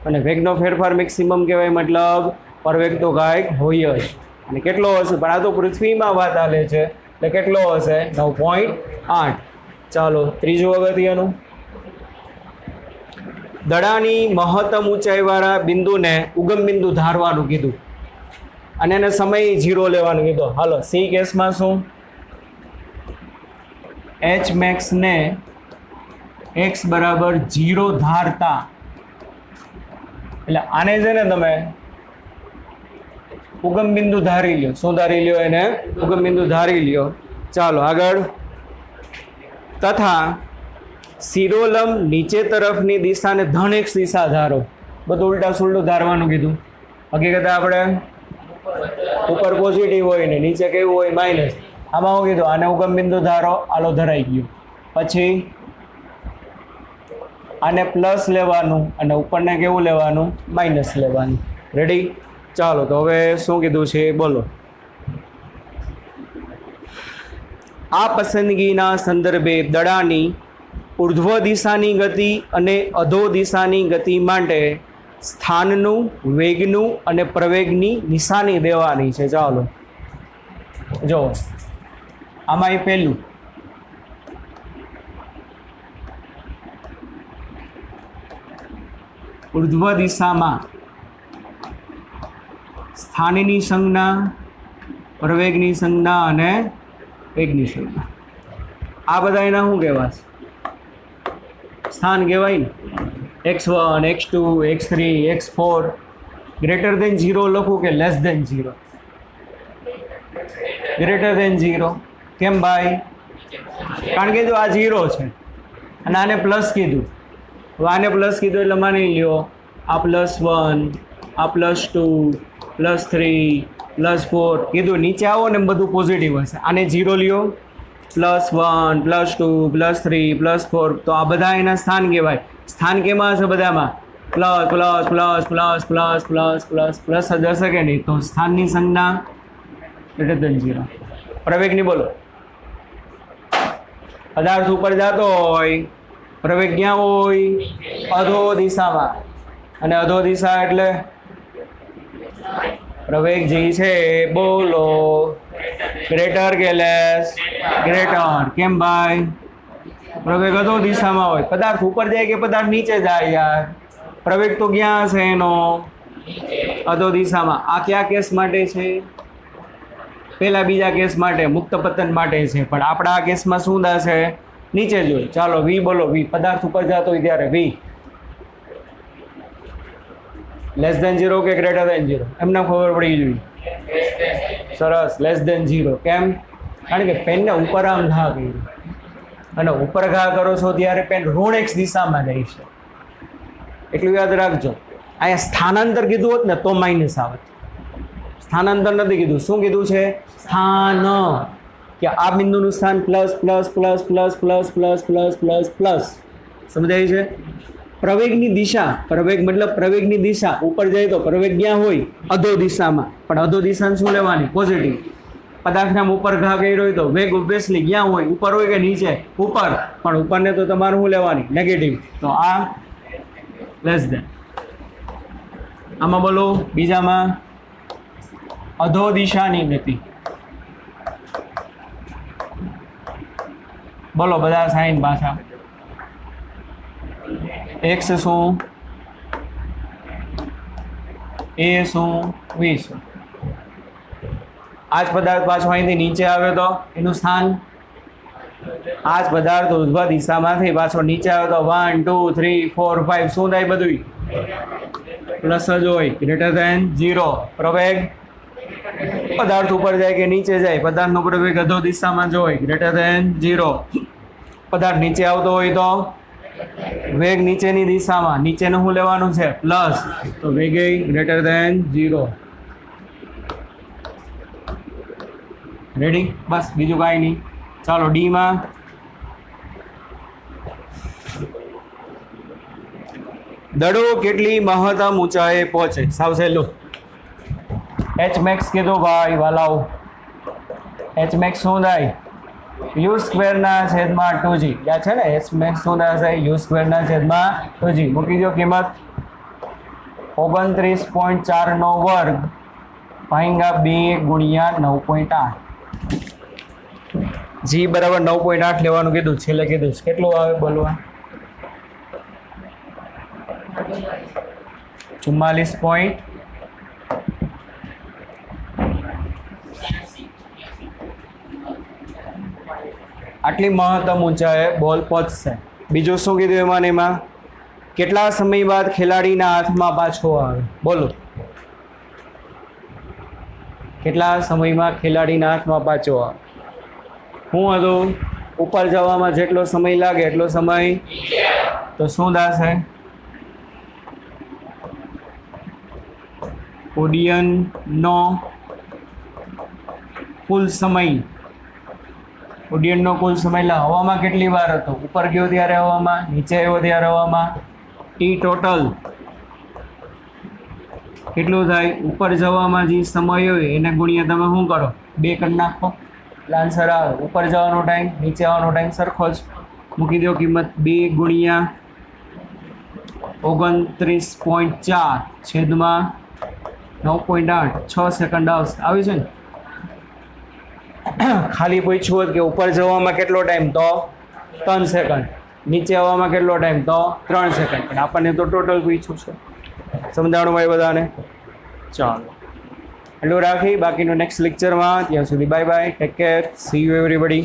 [SPEAKER 1] અને વેગનો ફેરફાર મેક્સિમમ કહેવાય મતલબ પ્રવેગ તો કાંઈક હોય જ. અને કેટલો હશે? પણ આ તો પૃથ્વીમાં વાત ચાલે છે એટલે કેટલો હશે? 9.8. ચાલો ત્રીજું અગત્યનું. દડાની મહત્તમ ઊંચાઈવાળા બિંદુને ઉગમ બિંદુ ધારવાનું કીધું અને એને સમય 0 લેવાનું કીધું. હાલો સી કેસમાં શું? એચ મેક્સ ને x બરાબર 0 ધારતા, એટલે આને છે ને તમે ઉગમ બિંદુ ધારી લ્યો. શું ધારી લ્યો? એને ઉગમ બિંદુ ધારી લ્યો. ચાલો આગળ. તથા શિરોલંબ નીચે તરફની દિશાને ધન x દિશા ધારો. બધું ઉલટા સુલટું ધારવાનું કીધું. હકીકત આપણે ઉપર પોઝિટિવ હોય ને નીચે કેવું હોય? માઇનસ. આમાં હું કીધું આને ઉગમ બિંદુ ધારો. આલો ધરાઈ ગયું. પછી આને પ્લસ લેવાનું અને ઉપરને કેવું લેવાનું? માઇનસ લેવાનું. રેડી? ચાલો તો હવે શું કીધું છે બોલો. આ પસંદગીના સંદર્ભે દડાની ઉર્ધ્વ દિશાની ગતિ અને અધો દિશાની ગતિ માટે સ્થાનનું, વેગનું અને પ્રવેગની નિશાની દેવાની છે. ચાલો જો આમાં એ પહેલું ઉર્ધ્વ દિશામાં સ્થાનની સંજ્ઞા, પ્રવેગની સંજ્ઞા અને વેગની સંજ્ઞા. આ બધા એના શું કહેવાય? સ્થાન કહેવાય ને. x1, x2, x3, x4 greater than 0 લખું કે લેસ દેન 0? Greater than 0. કેમ ભાઈ? કારણ કે જો આ 0 છે અને આને પ્લસ કીધું, હવે આને પ્લસ કીધું એટલે માની લ્યો આ +1, આ +2, +3, +4 કીધું. નીચે આવો ને બધું પોઝિટિવ હશે. આને 0 લ્યો, +1, +2, +3, +4, તો આ બધા એના સ્થાન કહેવાય. સ્થાન કેમાં હશે? બધામાં plus plus plus plus plus plus plus plus જ હશે કે નહીં? તો સ્થાનની સંજ્ઞા ગ્રેટર દેન 0. પ્રવેગની બોલો. પદાર્થ ઉપર જતો હોય, પ્રવેગ ક્યાં હોય? અધો દિશામાં. અને અધો દિશા એટલે પ્રવેગ જે છે બોલો ગ્રેટર કે લેસ? ગ્રેટર. કેમ ભાઈ? પ્રવેગ અધો દિશામાં હોય. પદાર્થ ઉપર જાય કે પદાર્થ નીચે જાય યાર? પ્રવેગ તો ક્યાં હશે એનો? અધો દિશામાં. આ કયા કેસ માટે છે? પહેલા બીજા કેસ માટે, મુક્ત પતન માટે છે. પણ આપણા આ કેસમાં શું થશે? નીચે જોઈ. ચાલો વી બોલો. વી પદાર્થ ઉપર જતો હોય ત્યારે વી લેસ દેન 0 કે ગ્રેટર દેન 0? એમને ખબર પડી જોઈએ. સરસ, લેસ દેન 0. કેમ? કારણ કે પેનને ઉપર આમ ઘા કર્યું અને ઉપર ઘા કરો છો ત્યારે પેન ઋણ x દિશામાં જાય છે. એટલું યાદ રાખજો. અહીંયા સ્થાનાંતર કીધું હોત ને તો માઇનસ આવત. સ્થાનાંતર નથી કીધું, શું કીધું છે? સ્થાન, કે આ બિંદુનું સ્થાન plus plus plus plus plus plus plus plus plus. સમજાય છે? પ્રવેગની દિશા, પ્રવેગ મતલબ પ્રવેગની દિશા ઉપર જાય તો પ્રવેગ ક્યાં હોય? અધો દિશામાં. પણ અધો દિશાને શું લેવાની? પોઝિટિવ. પદાર્થના ઉપર ઘા કર્યો હોય તો વેગ ઓબ્વિયસલી ક્યાં હોય? ઉપર હોય કે નીચે? ઉપર. પણ ઉપરને તો તમારે શું લેવાની? નેગેટિવ. તો આ લેસ ધેન. આમાં બોલો બીજામાં અધો દિશાની ગતિ. બોલો બધા સાઈન પાછા. એક્સ શું, એ શું, વી શું. આ જ પદાર્થ પાછો અહીંથી નીચે આવ્યો તો એનું સ્થાન, આ જ પદાર્થ ઉદ્ભવ દિશામાંથી પાછો નીચે આવ્યો તો 1 2 3 4 5 શું થાય? બધું પ્લસ જ હોય. Greater than 0. પ્રવેગ પદાર્થ ઉપર જાય કે નીચે જાય? પદાર્થનો પ્રવેગ અધો દિશામાં જ હોય. Greater than 0. પદાર્થ નીચે આવતો હોય તો વેગ નીચેની દિશામાં. નીચેનું શું લેવાનું છે? પ્લસ. તો વેગ ગ્રેટર ધેન 0. રેડી? બસ બીજું કાંઈ નહીં. ચાલો ડીમાં દડો કેટલી મહત્તમ ઊંચાઈએ પહોંચે? સાવ સહેલું. એચ મેક્સ કીધું ભાઈ વાલાઓ. એચ મેક્સ શું થાય? યુ સ્ક્વેરના છેદમાં 2g. યાદ છે ને? એચ મેક્સ શું થશે? યુ સ્ક્વેરના છેદમાં 2g. મૂકી દો કિંમત 29.4 નો વર્ગ ભાગ્યા 2 ગુણ્યા 9.8. જી બરાબર 9.8 લેવાનું કીધું, છેલ્લે કીધું. કેટલું આવે બોલવા? 44. આટલી મહત્તમ ઊંચાઈએ બોલ પહોંચશે. બીજું શું કીધું એમાં? એમાં કેટલા સમય બાદ ખેલાડીના હાથમાં પાછો આવે? બોલો કેટલા સમયમાં ખેલાડીના હાથમાં પાછો આવે? શું હતું? ઉપર જવામાં જેટલો સમય લાગે એટલો સમય. તો શું થશે? ઉડ્ડયનનો કુલ સમય. ઉડ્ડયનનો કુલ સમય એટલે હવામાં કેટલી વાર હતો? ઉપર ગયો ત્યારે હવામાં, નીચે આવ્યો ત્યારે હવામાં. ટી ટોટલ કેટલું થાય? ઉપર જવામાં જે સમય હોય એને ગુણ્યા તમે શું કરો? 2 કરી નાખો એટલે આન્સર આવે. ઉપર જવાનો ટાઈમ, નીચે આવવાનો ટાઈમ સરખો જ. મૂકી દો કિંમત 2 ગુણ્યા 29.4 છેદમાં 9.8. 6 સેકન્ડ આવશે. આવી છે ને? ખાલી પૂછ્યું હોત કે ઉપર જવામાં કેટલો ટાઈમ? તો 3 સેકન્ડ. નીચે આવવામાં કેટલો ટાઈમ? તો 3 સેકન્ડ. પણ આપણને તો ટોટલ પૂછ્યું છે. સમજાણું ભાઈ બધાને? ચાલો એટલું રાખી, બાકીનું નેક્સ્ટ લેક્ચરમાં. ત્યાં સુધી bye bye, take care, C you everybody.